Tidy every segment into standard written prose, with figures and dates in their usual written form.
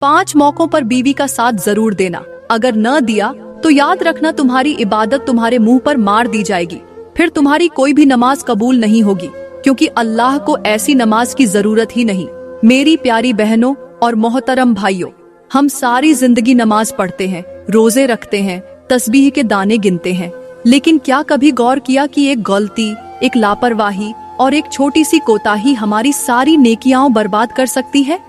5 मौकों पर बीवी का साथ जरूर देना। अगर न दिया तो याद रखना तुम्हारी इबादत तुम्हारे मुंह पर मार दी जाएगी, फिर तुम्हारी कोई भी नमाज कबूल नहीं होगी, क्योंकि अल्लाह को ऐसी नमाज की जरूरत ही नहीं। मेरी प्यारी बहनों और मोहतरम भाइयों, हम सारी जिंदगी नमाज पढ़ते हैं, रोजे रखते हैं, तस्बीह के दाने गिनते हैं, लेकिन क्या कभी गौर किया कि एक गलती, एक लापरवाही और एक छोटी सी कोताही हमारी सारी नेकियां बर्बाद कर सकती है?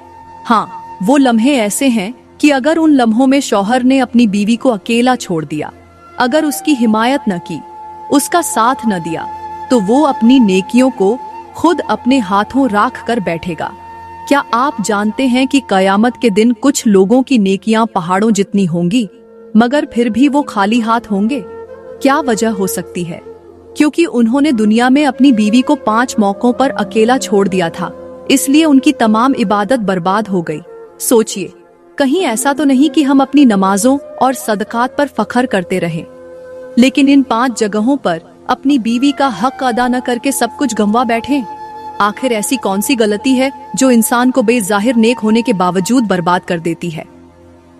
हाँ, वो लम्हे ऐसे हैं कि अगर उन लम्हों में शौहर ने अपनी बीवी को अकेला छोड़ दिया, अगर उसकी हिमायत न की, उसका साथ न दिया, तो वो अपनी नेकियों को खुद अपने हाथों राख कर बैठेगा। क्या आप जानते हैं कि कयामत के दिन कुछ लोगों की नेकियां पहाड़ों जितनी होंगी, मगर फिर भी वो खाली हाथ होंगे? क्या वजह हो सकती है? क्योंकि उन्होंने दुनिया में अपनी बीवी को 5 मौकों पर अकेला छोड़ दिया था, इसलिए उनकी तमाम इबादत बर्बाद हो गई। सोचिए, कहीं ऐसा तो नहीं कि हम अपनी नमाजों और सदकात पर फख्र करते रहें, लेकिन इन 5 जगहों पर अपनी बीवी का हक अदा न करके सब कुछ गंवा बैठें? आखिर ऐसी कौन सी गलती है जो इंसान को बेजाहिर नेक होने के बावजूद बर्बाद कर देती है?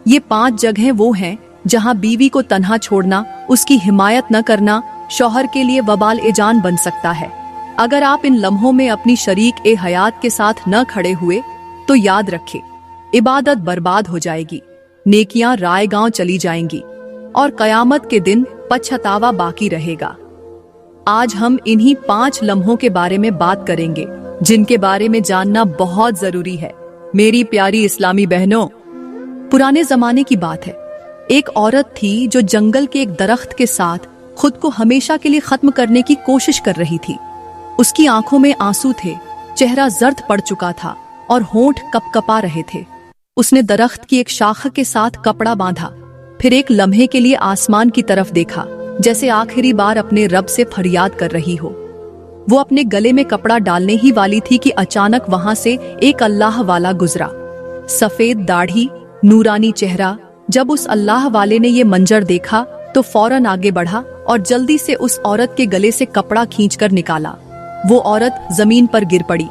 ये 5 जगहें वो हैं जहां बीवी को तन्हा छोड़ना, उसकी हिमायत न करना शौहर के लिए वबाल ए जान बन सकता है। अगर आप इन लम्हों में अपनी शरीक ए हयात के साथ न खड़े हुए तो याद रखें, इबादत बर्बाद हो जाएगी, नेकियां रायगांव चली जाएंगी और कयामत के दिन पछतावा बाकी रहेगा। आज हम इन्हीं 5 लम्हों के बारे में बात करेंगे, जिनके बारे में जानना बहुत जरूरी है। मेरी प्यारी इस्लामी बहनों, पुराने जमाने की बात है, एक औरत थी जो जंगल के एक दरख्त के साथ खुद को हमेशा के लिए खत्म करने की कोशिश कर रही थी। उसकी आंखों में आंसू थे, चेहरा जर्द पड़ चुका था और होंठ कपकपा रहे थे। उसने दरख्त की एक शाख के साथ कपड़ा बांधा, फिर एक लम्हे के लिए आसमान की तरफ देखा, जैसे आखिरी बार अपने रब से फरियाद कर रही हो। वो अपने गले में कपड़ा डालने ही वाली थी कि अचानक वहां से एक अल्लाह वाला गुजरा। सफेद दाढ़ी, नूरानी चेहरा। जब उस अल्लाह वाले ने ये मंजर देखा तो फौरन आगे बढ़ा और जल्दी से उस औरत के गले से कपड़ा खींचकर निकाला। वो औरत जमीन पर गिर पड़ी।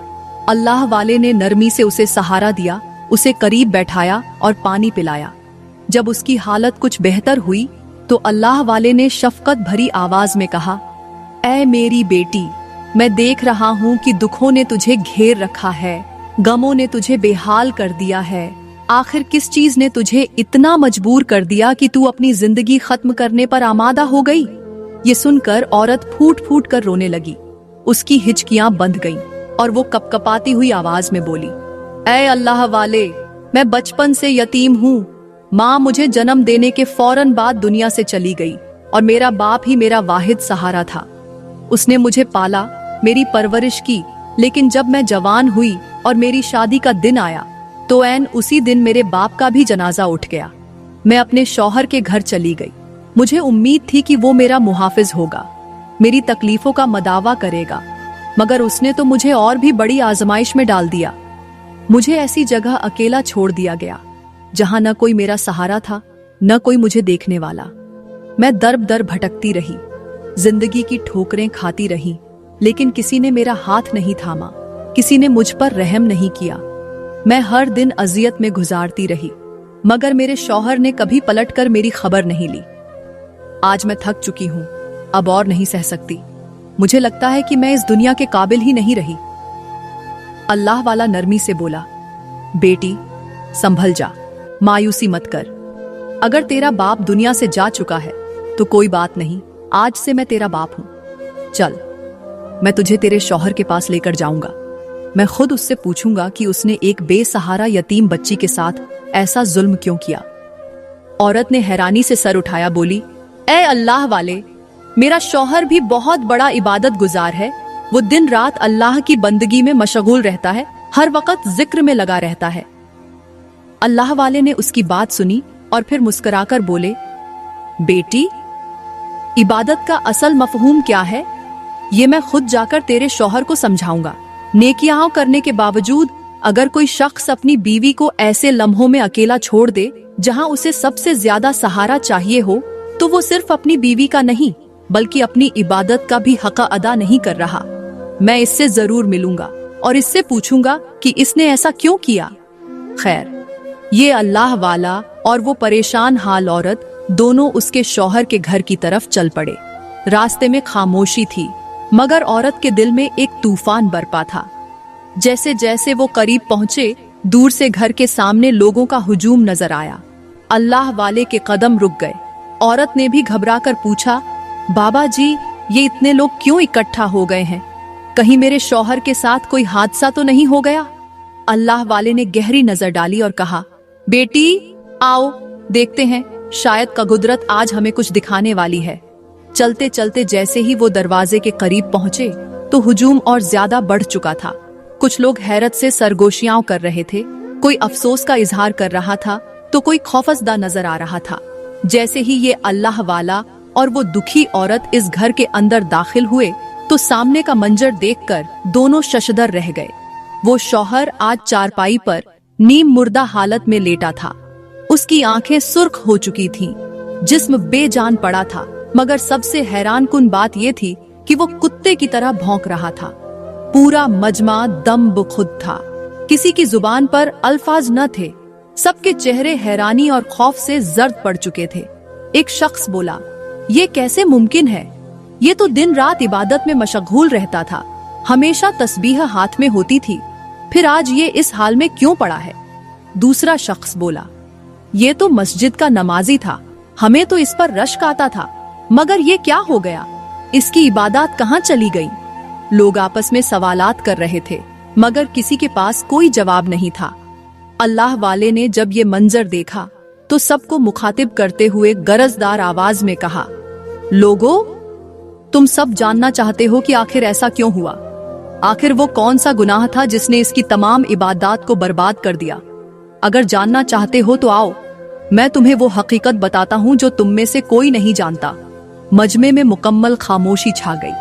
अल्लाह वाले ने नरमी से उसे सहारा दिया, उसे करीब बैठाया और पानी पिलाया। जब उसकी हालत कुछ बेहतर हुई तो अल्लाह वाले ने शफकत भरी आवाज में कहा, ऐ मेरी बेटी, मैं देख रहा हूँ कि दुखों ने तुझे घेर रखा है, गमों ने तुझे बेहाल कर दिया है। आखिर किस चीज ने तुझे इतना मजबूर कर दिया कि तू अपनी जिंदगी खत्म करने पर आमादा हो गई? ये सुनकर औरत फूट फूट कर रोने लगी। उसकी हिचकियां बंध गईं और वो कपकपाती हुई आवाज में बोली, ऐ अल्लाह वाले, मैं बचपन से यतीम हूँ। माँ मुझे जन्म देने के फौरन बाद दुनिया से चली गई और मेरा बाप ही मेरा वाहिद सहारा था। उसने मुझे पाला, मेरी परवरिश की, लेकिन जब मैं जवान हुई और मेरी शादी का दिन आया तो ऐन उसी दिन मेरे बाप का भी जनाजा उठ गया। मैं अपने शौहर के घर चली गई। मुझे उम्मीद थी कि वो मेरा मुहाफिज होगा, मेरी तकलीफों का मदावा करेगा, मगर उसने तो मुझे और भी बड़ी आजमाइश में डाल दिया। मुझे ऐसी जगह अकेला छोड़ दिया गया जहां न कोई मेरा सहारा था, न कोई मुझे देखने वाला। मैं दर दर भटकती रही, जिंदगी की ठोकरें खाती रही, लेकिन किसी ने मेरा हाथ नहीं थामा, किसी ने मुझ पर रहम नहीं किया। मैं हर दिन अजियत में गुजारती रही, मगर मेरे शौहर ने कभी पलटकर मेरी खबर नहीं ली। आज मैं थक चुकी हूँ, अब और नहीं सह सकती। मुझे लगता है कि मैं इस दुनिया के काबिल ही नहीं रही। अल्लाह वाला नरमी से बोला, बेटी संभल जा, मायूसी मत कर। अगर तेरा बाप दुनिया से जा चुका है तो कोई बात नहीं, आज से मैं तेरा बाप हूं। चल, मैं तुझे तेरे शौहर के पास लेकर जाऊंगा। मैं खुद उससे पूछूंगा कि उसने एक बेसहारा यतीम बच्ची के साथ ऐसा जुल्म क्यों किया। औरत ने हैरानी से सर उठाया, बोली, ऐ अल्लाह वाले, मेरा शौहर भी बहुत बड़ा इबादत गुजार है। वो दिन रात अल्लाह की बंदगी में मशगूल रहता है, हर वक्त जिक्र में लगा रहता है। अल्लाह वाले ने उसकी बात सुनी और फिर मुस्कुराकर बोले, बेटी, इबादत का असल मफहूम क्या है, ये मैं खुद जाकर तेरे शौहर को समझाऊंगा। नेकियां करने के बावजूद अगर कोई शख्स अपनी बीवी को ऐसे लम्हों में अकेला छोड़ दे जहां उसे सबसे ज्यादा सहारा चाहिए हो, तो वो सिर्फ अपनी बीवी का नहीं बल्कि अपनी इबादत का भी हक अदा नहीं कर रहा। मैं इससे जरूर मिलूंगा और इससे पूछूंगा कि इसने ऐसा क्यों किया। खैर, ये अल्लाह वाला और वो परेशान हाल औरत दोनों उसके शौहर के घर की तरफ चल पड़े। रास्ते में खामोशी थी, मगर औरत के दिल में एक तूफान बरपा था। जैसे जैसे वो करीब पहुंचे, दूर से घर के सामने लोगों का हुजूम नजर आया। अल्लाह वाले के कदम रुक गए। औरत ने भी घबराकर पूछा, बाबा जी, ये इतने लोग क्यों इकट्ठा हो गए हैं? कहीं मेरे शौहर के साथ कोई हादसा तो नहीं हो गया? अल्लाह वाले ने गहरी नजर डाली और कहा, बेटी आओ, देखते हैं, शायद का कुदरत आज हमें कुछ दिखाने वाली है। चलते चलते जैसे ही वो दरवाजे के करीब पहुंचे तो हुजूम और ज्यादा बढ़ चुका था। कुछ लोग हैरत से सरगोशियां कर रहे थे, कोई अफसोस का इजहार कर रहा था तो कोई खौफजदा नजर आ रहा था। जैसे ही ये अल्लाह वाला और वो दुखी औरत इस घर के अंदर दाखिल हुए तो सामने का मंजर देखकर दोनों शशदर रह गए। वो शौहर आज चारपाई पर नीम मुर्दा हालत में लेटा था। उसकी आंखें सुर्ख हो चुकी थीं, जिस्म बेजान पड़ा था, मगर सबसे हैरानकुन बात यह थी कि वो कुत्ते की तरह भौंक रहा था। पूरा मजमा दम बखुद था, किसी की जुबान पर अल्फाज न थे। सबके चेहरे हैरानी और खौफ से जर्द पड़ चुके थे। एक शख्स बोला, ये कैसे मुमकिन है? ये तो दिन रात इबादत में मशगूल रहता था, हमेशा तस्बीह हाथ में होती थी, फिर आज ये इस हाल में क्यों पड़ा है? दूसरा शख्स बोला, ये तो मस्जिद का नमाजी था, हमें तो इस पर रश्क आता था, मगर ये क्या हो गया? इसकी इबादत कहाँ चली गई? लोग आपस में सवालात कर रहे थे, मगर किसी के पास कोई जवाब नहीं था। अल्लाह वाले ने जब ये मंजर देखा तो सबको मुखातिब करते हुए गरजदार आवाज में कहा, लोगों, तुम सब जानना चाहते हो कि आखिर ऐसा क्यों हुआ? आखिर वो कौन सा गुनाह था जिसने इसकी तमाम इबादत को बर्बाद कर दिया? अगर जानना चाहते हो तो आओ, मैं तुम्हें वो हकीकत बताता हूँ जो तुम में से कोई नहीं जानता। मजमे में मुकम्मल खामोशी छा गई।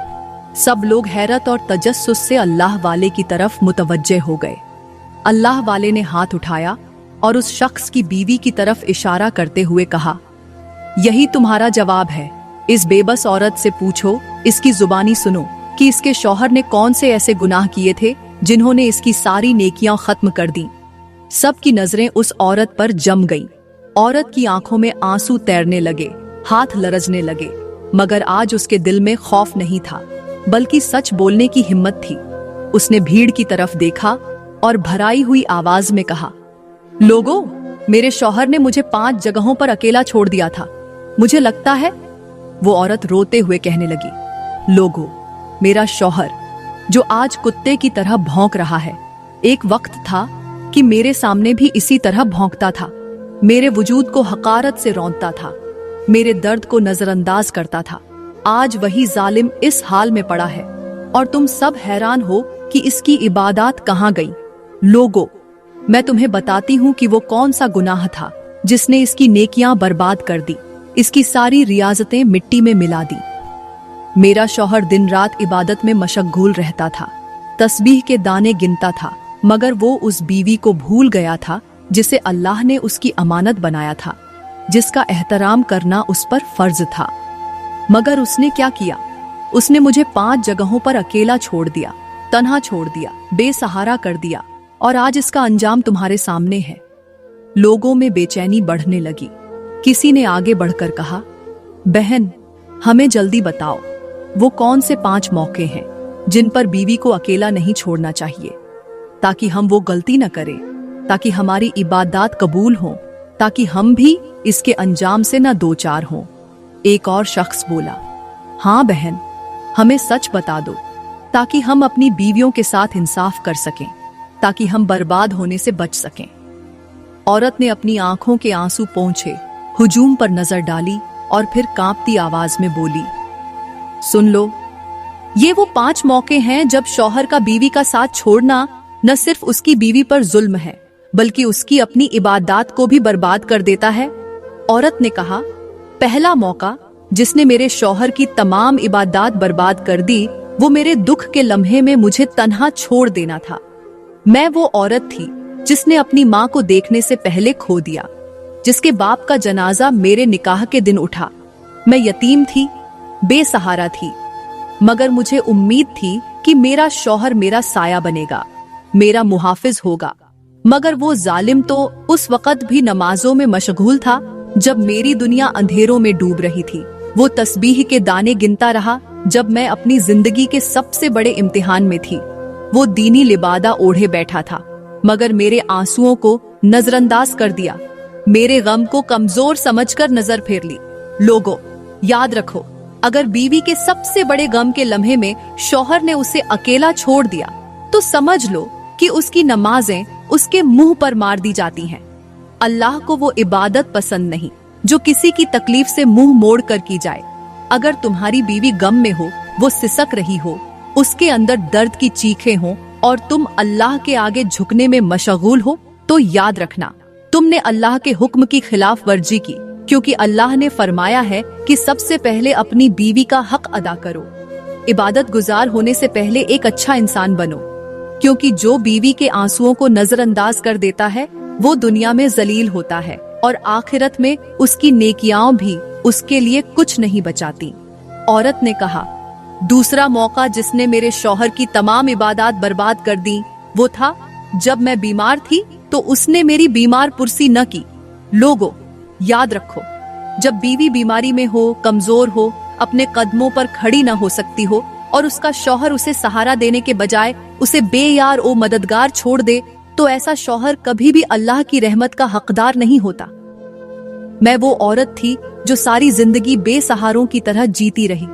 सब लोग हैरत और तजस्सुस से अल्लाह वाले की तरफ मुतवज्जे हो गए। अल्लाह वाले ने हाथ उठाया और उस शख्स की बीवी की तरफ इशारा करते हुए कहा, यही तुम्हारा जवाब है। इस बेबस औरत से पूछो, इसकी जुबानी सुनो कि इसके शौहर ने कौन से ऐसे गुनाह किए थे जिन्होंने इसकी सारी नेकियां खत्म कर दी। सबकी नजरें उस औरत पर जम गईं। औरत की आंखों में आंसू तैरने लगे, हाथ लरजने लगे, मगर आज उसके दिल में खौफ नहीं था, बल्कि सच बोलने की हिम्मत थी। उसने भीड़ की तरफ देखा और भराई हुई आवाज में कहा, लोगों, मेरे शौहर ने मुझे 5 जगहों पर अकेला छोड़ दिया था, मुझे लगता है। वो औरत रोते हुए कहने लगी, लोगों, मेरा शौहर जो आज कुत्ते की तरह भौंक रहा है, एक वक्त था कि मेरे सामने भी इसी तरह भौंकता था, मेरे वजूद को हकारत से रौंदता था, मेरे दर्द को नजरअंदाज करता था। आज वही जालिम इस हाल में पड़ा है और तुम सब हैरान हो कि इसकी इबादत कहाँ गई। लोगों, मैं तुम्हें बताती हूँ कि वो कौन सा गुनाह था जिसने इसकी नेकियां बर्बाद कर दी, इसकी सारी रियाजतें मिट्टी में मिला दी। मेरा शौहर दिन रात इबादत में मशगूल रहता था, तस्बीह के दाने गिनता था, मगर वो उस बीवी को भूल गया था जिसे अल्लाह ने उसकी अमानत बनाया था, जिसका एहतराम करना उस पर फर्ज था। मगर उसने क्या किया? उसने मुझे 5 जगहों पर अकेला छोड़ दिया, तन्हा छोड़ दिया, बेसहारा कर दिया, और आज इसका अंजाम तुम्हारे सामने है। लोगों में बेचैनी बढ़ने लगी। किसी ने आगे बढ़कर कहा, बहन, हमें जल्दी बताओ, वो कौन से 5 मौके हैं जिन पर बीवी को अकेला नहीं छोड़ना चाहिए, ताकि हम वो गलती न करें, ताकि हमारी इबादत कबूल हों, ताकि हम भी इसके अंजाम से न दो चार हों। एक और शख्स बोला, हाँ बहन, हमें सच बता दो, ताकि हम अपनी बीवियों के साथ इंसाफ कर सकें, ताकि हम बर्बाद होने से बच सकें। औरत ने अपनी आंखों के आंसू पोंछे, हुजूम पर नजर डाली और फिर कांपती आवाज में बोली, सुन लो, ये वो 5 मौके हैं जब शौहर का बीवी का साथ छोड़ना न सिर्फ उसकी बीवी पर जुल्म है, बल्कि उसकी अपनी इबादत को भी बर्बाद कर देता है। औरत ने कहा, पहला मौका जिसने मेरे शौहर की तमाम इबादत बर्बाद कर दी, वो मेरे दुख के लम्हे में मुझे तन्हा छोड़ देना था। मैं वो औरत थी जिसने अपनी माँ को देखने से पहले खो दिया, जिसके बाप का जनाजा मेरे निकाह के दिन उठा। मैं यतीम थी, बेसहारा थी, मगर मुझे उम्मीद थी कि मेरा शौहर मेरा साया बनेगा, मेरा मुहाफिज होगा, मगर वो जालिम तो उस वक्त भी नमाजों में मशगूल था जब मेरी दुनिया अंधेरों में डूब रही थी। वो तस्बीह के दाने गिनता रहा जब मैं अपनी जिंदगी के सबसे बड़े इम्तिहान में थी। वो दीनी लिबादा ओढ़े बैठा था मगर मेरे आंसुओं को नजरअंदाज कर दिया, मेरे गम को कमजोर समझकर नजर फेर ली। लोगों, याद रखो, अगर बीवी के सबसे बड़े गम के लम्हे में शौहर ने उसे अकेला छोड़ दिया तो समझ लो कि उसकी नमाजें उसके मुंह पर मार दी जाती हैं। अल्लाह को वो इबादत पसंद नहीं जो किसी की तकलीफ से मुंह मोड़ कर की जाए। अगर तुम्हारी बीवी गम में हो, वो सिसक रही हो, उसके अंदर दर्द की चीखें हो और तुम अल्लाह के आगे झुकने में मशगूल हो, तो याद रखना तुमने अल्लाह के हुक्म की खिलाफ वर्जी की, क्योंकि अल्लाह ने फरमाया है कि सबसे पहले अपनी बीवी का हक अदा करो। इबादत गुजार होने से पहले एक अच्छा इंसान बनो, क्योंकि जो बीवी के आंसुओं को नजरअंदाज कर देता है वो दुनिया में जलील होता है और आखिरत में उसकी नेकियां भी उसके लिए कुछ नहीं बचाती। औरत ने कहा, दूसरा मौका जिसने मेरे शौहर की तमाम इबादत बर्बाद कर दी वो था जब मैं बीमार थी तो उसने मेरी बीमार पुरसी न की। लोगों, याद रखो, जब बीवी बीमारी में हो, कमजोर हो, अपने कदमों पर खड़ी न हो सकती हो और उसका शौहर उसे सहारा देने के बजाय उसे बेयार ओ मददगार छोड़ दे, तो ऐसा शौहर कभी भी अल्लाह की रहमत का हकदार नहीं होता। मैं वो औरत थी जो सारी जिंदगी बेसहारों की तरह जीती रही।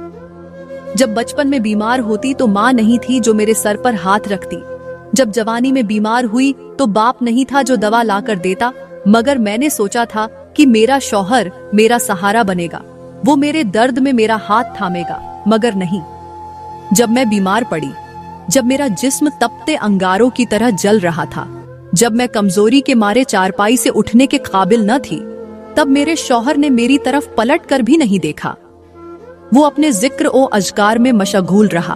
जब बचपन में बीमार होती तो माँ नहीं थी जो मेरे सर पर हाथ रखती। जब जवानी में बीमार हुई तो बाप नहीं था जो दवा ला कर देता, मगर मैंने सोचा था कि मेरा शौहर मेरा सहारा बनेगा, वो मेरे दर्द में मेरा हाथ थामेगा, मगर नहीं। जब मैं बीमार पड़ी, जब मेरा जिस्म तपते अंगारों की तरह जल रहा था, जब मैं कमजोरी के मारे चारपाई से उठने के काबिल न थी, तब मेरे शौहर ने मेरी तरफ पलट कर भी नहीं देखा। वो अपने जिक्र ओ अज़कार में मशगूल रहा।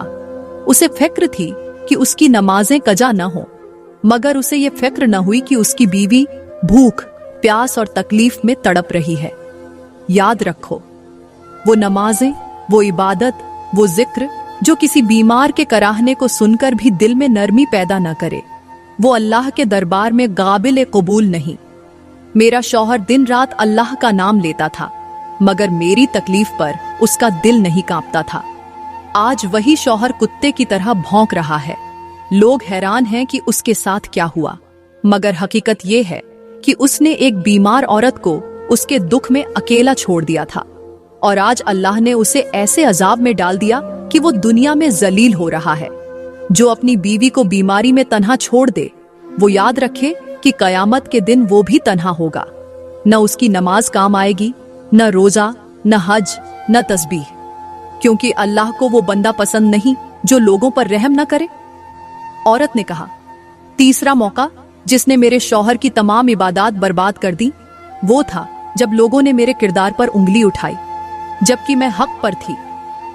उसे फिक्र थी कि उसकी नमाजें कजा न हो, मगर उसे ये फिक्र न हुई कि उसकी बीवी भूख, प्यास और तकलीफ में तड़प रही है। याद रखो, वो नमाजें, वो इबादत, वो जिक्र जो किसी बीमार के कराहने को सुनकर भी दिल में नरमी पैदा न करे, वो अल्लाह के दरबार में काबिल कबूल नहीं। मेरा शौहर दिन रात अल्लाह का नाम लेता था, मगर मेरी तकलीफ पर उसका दिल नहीं कांपता था। आज वही शौहर कुत्ते की तरह भौंक रहा है। लोग हैरान हैं कि उसके साथ क्या हुआ, मगर हकीकत ये है कि उसने एक बीमार औरत को उसके दुख में अकेला छोड़ दिया था और आज अल्लाह ने उसे ऐसे अजाब में डाल दिया कि वो दुनिया में जलील हो रहा है। जो अपनी बीवी को बीमारी में तन्हा छोड़ दे, वो याद रखे कि कयामत के दिन वो भी तन्हा होगा। न उसकी नमाज काम आएगी, न रोजा, न हज, न तस्बीह, क्योंकि अल्लाह को वो बंदा पसंद नहीं जो लोगों पर रहम न करे। औरत ने कहा, तीसरा मौका जिसने मेरे शौहर की तमाम इबादत बर्बाद कर दी वो था जब लोगों ने मेरे किरदार पर उंगली उठाई, जबकि मैं हक पर थी,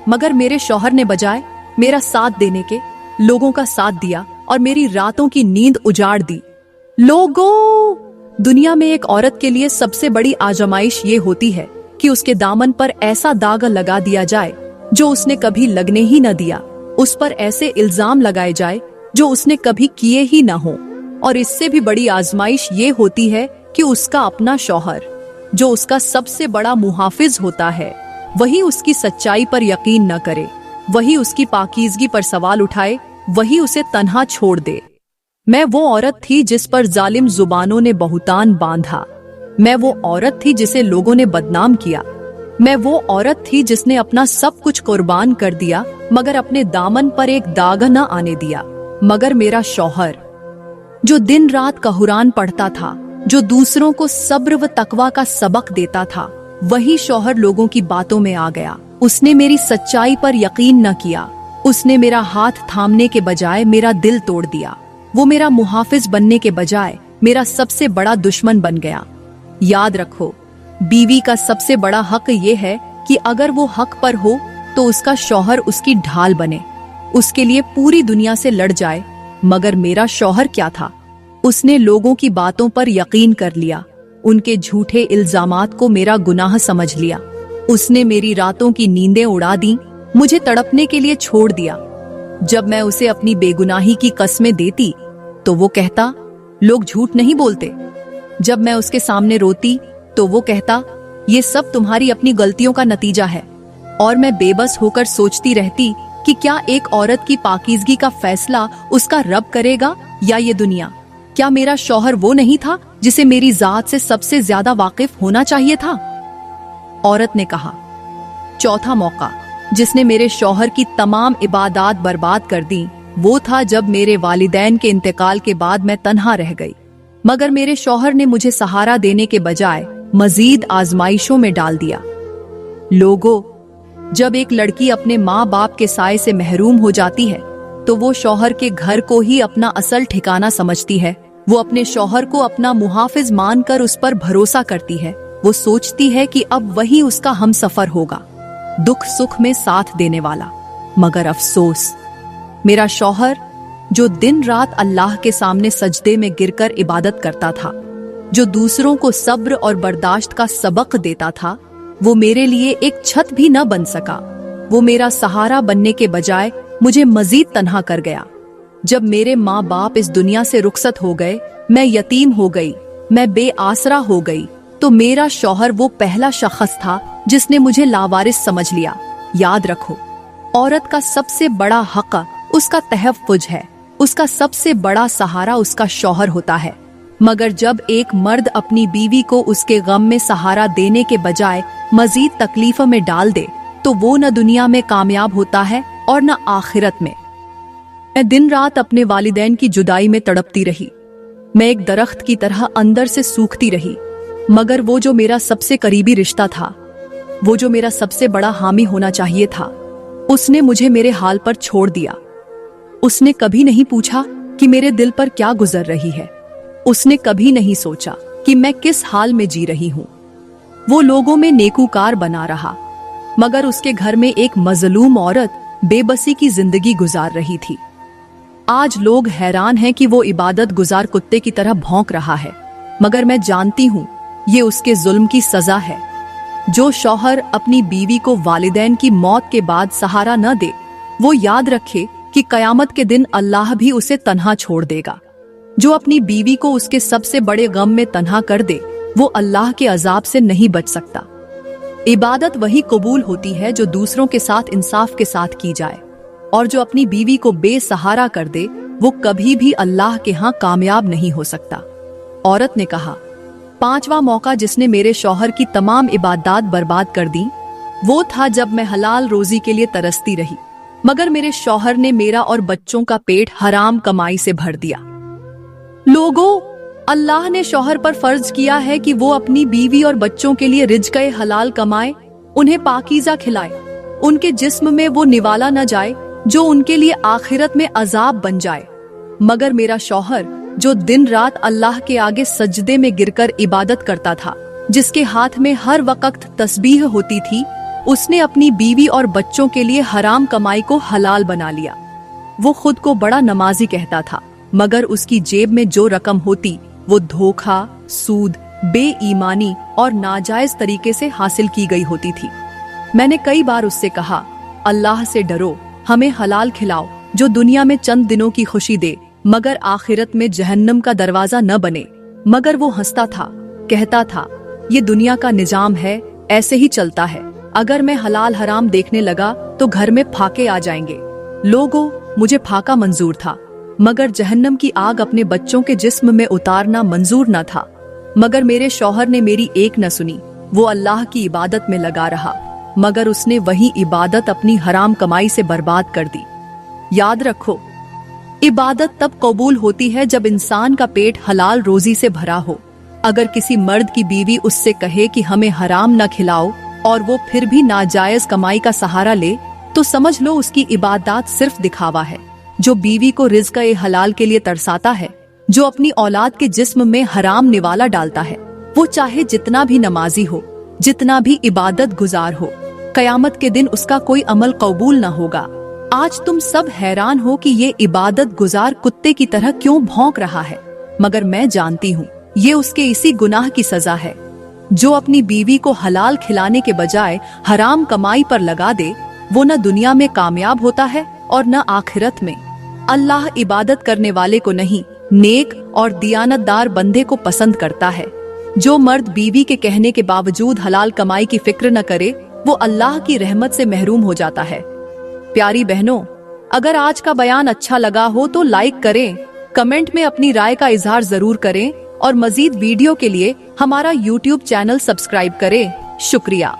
मगर मेरे शौहर ने बजाय मेरा साथ देने के लोगों का साथ दिया और मेरी रातों की नींद उजाड़ दी। लोगों, दुनिया में एक औरत के लिए सबसे बड़ी आजमाइश ये होती है कि उसके दामन पर ऐसा दाग लगा दिया जाए जो उसने कभी लगने ही न दिया, उस पर ऐसे इल्जाम लगाए जाए जो उसने कभी किए ही न हो, और इससे भी बड़ी आजमाइश ये होती है कि उसका अपना शौहर, जो उसका सबसे बड़ा मुहाफिज होता है, वही उसकी सच्चाई पर यकीन न करे, वही उसकी पाकीज़गी पर सवाल उठाए, वही उसे तन्हा छोड़ दे। मैं वो औरत थी जिस पर जालिम जुबानों ने बहुतान बांधा। मैं वो औरत थी जिसे लोगों ने बदनाम किया। मैं वो औरत थी जिसने अपना सब कुछ कुर्बान कर दिया, मगर अपने दामन पर एक दाग न आने दिया। मगर मेरा शौहर, जो दिन रात कुरान पढ़ता था, जो दूसरों को सब्र व तकवा का सबक देता था, वही शौहर लोगों की बातों में आ गया। उसने मेरी सच्चाई पर यकीन न किया। उसने मेरा हाथ थामने के बजाय मेरा दिल तोड़ दिया। वो मेरा मुहाफिज बनने के बजाय मेरा सबसे बड़ा दुश्मन बन गया। याद रखो, बीवी का सबसे बड़ा हक ये है कि अगर वो हक पर हो तो उसका शौहर उसकी ढाल बने, उसके लिए पूरी दुनिया से लड़ जाए। मगर मेरा शौहर क्या था? उसने लोगों की बातों पर यकीन कर लिया, उनके झूठे इल्जामात को मेरा गुनाह समझ लिया। उसने मेरी रातों की नींदें उड़ा दी, मुझे तड़पने के लिए छोड़ दिया। जब मैं उसे अपनी बेगुनाही की कस्में देती तो वो कहता, लोग झूठ नहीं बोलते। जब मैं उसके सामने रोती तो वो कहता, ये सब तुम्हारी अपनी गलतियों का नतीजा है। और मैं बेबस होकर सोचती रहती कि क्या एक औरत की पाकीज़गी का फैसला उसका रब करेगा या ये दुनिया? क्या मेरा शौहर वो नहीं था जिसे मेरी जात से सबसे ज्यादा वाकिफ होना चाहिए था? औरत ने कहा। चौथा मौका जिसने मेरे शौहर की तमाम इबादत बर्बाद कर दी वो था जब मेरे वालिदैन के इंतकाल के बाद मैं तन्हा रह गई। मगर मेरे शौहर ने मुझे सहारा देने के बजाय मजीद आजमाइशों में डाल दिया। लोगों, जब एक लड़की अपने माँ बाप के साए से महरूम हो जाती है तो वो शौहर के घर को ही अपना असल ठिकाना समझती है। वो अपने शौहर को अपना मुहाफिज मानकर उस पर भरोसा करती है। वो सोचती है कि अब वही उसका हमसफर होगा, दुख सुख में साथ देने वाला। मगर अफसोस, मेरा शौहर जो दिन रात अल्लाह के सामने सजदे में गिरकर इबादत करता था, जो दूसरों को सब्र और बर्दाश्त का सबक देता था, वो मेरे लिए एक छत भी न बन सका। वो मेरा सहारा बनने के बजाय मुझे मजीद तन्हा कर गया। जब मेरे माँ बाप इस दुनिया से रुखसत हो गए, मैं यतीम हो गई, मैं बेआसरा हो गई, तो मेरा शौहर वो पहला शख्स था जिसने मुझे लावारिस समझ लिया। याद रखो, औरत का सबसे बड़ा हक उसका तहफ्फुज है, उसका सबसे बड़ा सहारा उसका शौहर होता है। मगर जब एक मर्द अपनी बीवी को उसके गम में सहारा देने के बजाय मजीद तकलीफ में डाल दे तो वो न दुनिया में कामयाब होता है और न आखिरत में। मैं दिन रात अपने वालिदैन की जुदाई में तड़पती रही। मैं एक दरख्त की तरह अंदर से सूखती रही। मगर वो जो मेरा सबसे करीबी रिश्ता था, वो जो मेरा सबसे बड़ा हामी होना चाहिए था, उसने मुझे मेरे हाल पर छोड़ दिया। उसने कभी नहीं पूछा कि मेरे दिल पर क्या गुजर रही है। उसने कभी नहीं सोचा कि मैं किस हाल में जी रही हूँ। वो लोगों में नेकूकार बना रहा, मगर उसके घर में एक मजलूम औरत बेबसी की जिंदगी गुजार रही थी। आज लोग हैरान हैं कि वो इबादत गुजार कुत्ते की तरह भौंक रहा है, मगर मैं जानती हूँ ये उसके जुल्म की सजा है। जो शौहर अपनी बीवी को वालिदैन की मौत के बाद सहारा न दे, वो याद रखे कि कयामत के दिन अल्लाह भी उसे तन्हा छोड़ देगा। जो अपनी बीवी को उसके सबसे बड़े गम में तन्हा कर दे, वो अल्लाह के अजाब से नहीं बच सकता। इबादत वही कबूल होती है जो दूसरों के साथ इंसाफ के साथ की जाए, और जो अपनी बीवी को बेसहारा कर दे वो कभी भी अल्लाह के यहाँ कामयाब नहीं हो सकता। औरत ने कहा। पांचवा मौका जिसने मेरे शौहर की तमाम इबादत बर्बाद कर दी वो था जब मैं हलाल रोजी के लिए तरसती रही, मगर मेरे शौहर ने मेरा और बच्चों का पेट हराम कमाई से भर दिया। लोगों, अल्लाह ने शौहर पर फर्ज किया है कि वो अपनी बीवी और बच्चों के लिए रिज़्क़ हलाल कमाए, उन्हें पाकीज़ा खिलाए, उनके जिस्म में वो निवाला न जाए जो उनके लिए आखिरत में अजाब बन जाए। मगर मेरा शौहर जो दिन रात अल्लाह के आगे सजदे में गिरकर इबादत करता था, जिसके हाथ में हर वक्त तस्बीह होती थी, उसने अपनी बीवी और बच्चों के लिए हराम कमाई को हलाल बना लिया। वो खुद को बड़ा नमाजी कहता था, मगर उसकी जेब में जो रकम होती वो धोखा, सूद, बेईमानी और नाजायज तरीके से हासिल की गई होती थी। मैंने कई बार उससे कहा, अल्लाह से डरो, हमें हलाल खिलाओ जो दुनिया में चंद दिनों की खुशी दे, मगर आखिरत में जहन्नम का दरवाजा न बने। मगर वो हंसता था, कहता था, ये दुनिया का निजाम है, ऐसे ही चलता है। अगर मैं हलाल हराम देखने लगा तो घर में फाके आ जाएंगे। लोगों, मुझे फाका मंजूर था, मगर जहन्नम की आग अपने बच्चों के जिस्म में उतारना मंजूर न था। मगर मेरे शौहर ने मेरी एक न सुनी। वो अल्लाह की इबादत में लगा रहा, मगर उसने वही इबादत अपनी हराम कमाई से बर्बाद कर दी। याद रखो, इबादत तब कबूल होती है जब इंसान का पेट हलाल रोजी से भरा हो। अगर किसी मर्द की बीवी उससे कहे कि हमें हराम न खिलाओ और वो फिर भी नाजायज कमाई का सहारा ले, तो समझ लो उसकी इबादत सिर्फ दिखावा है। जो बीवी को रिज़्क़ हलाल के लिए तरसाता है, जो अपनी औलाद के जिस्म में हराम निवाला डालता है, वो चाहे जितना भी नमाजी हो, जितना भी इबादत गुजार हो, कयामत के दिन उसका कोई अमल कबूल न होगा। आज तुम सब हैरान हो कि ये इबादत गुजार कुत्ते की तरह क्यों भौंक रहा है, मगर मैं जानती हूँ ये उसके इसी गुनाह की सजा है। जो अपनी बीवी को हलाल खिलाने के बजाय हराम कमाई पर लगा दे, वो न दुनिया में कामयाब होता है और न आखिरत में। अल्लाह इबादत करने वाले को नहीं, नेक और दियानतदार बंदे को पसंद करता है। जो मर्द बीवी के कहने के बावजूद हलाल कमाई की फिक्र न करे वो अल्लाह की रहमत से महरूम हो जाता है। प्यारी बहनों, अगर आज का बयान अच्छा लगा हो तो लाइक करें, कमेंट में अपनी राय का इजहार जरूर करें और मजीद वीडियो के लिए हमारा YouTube चैनल सब्सक्राइब करें। शुक्रिया।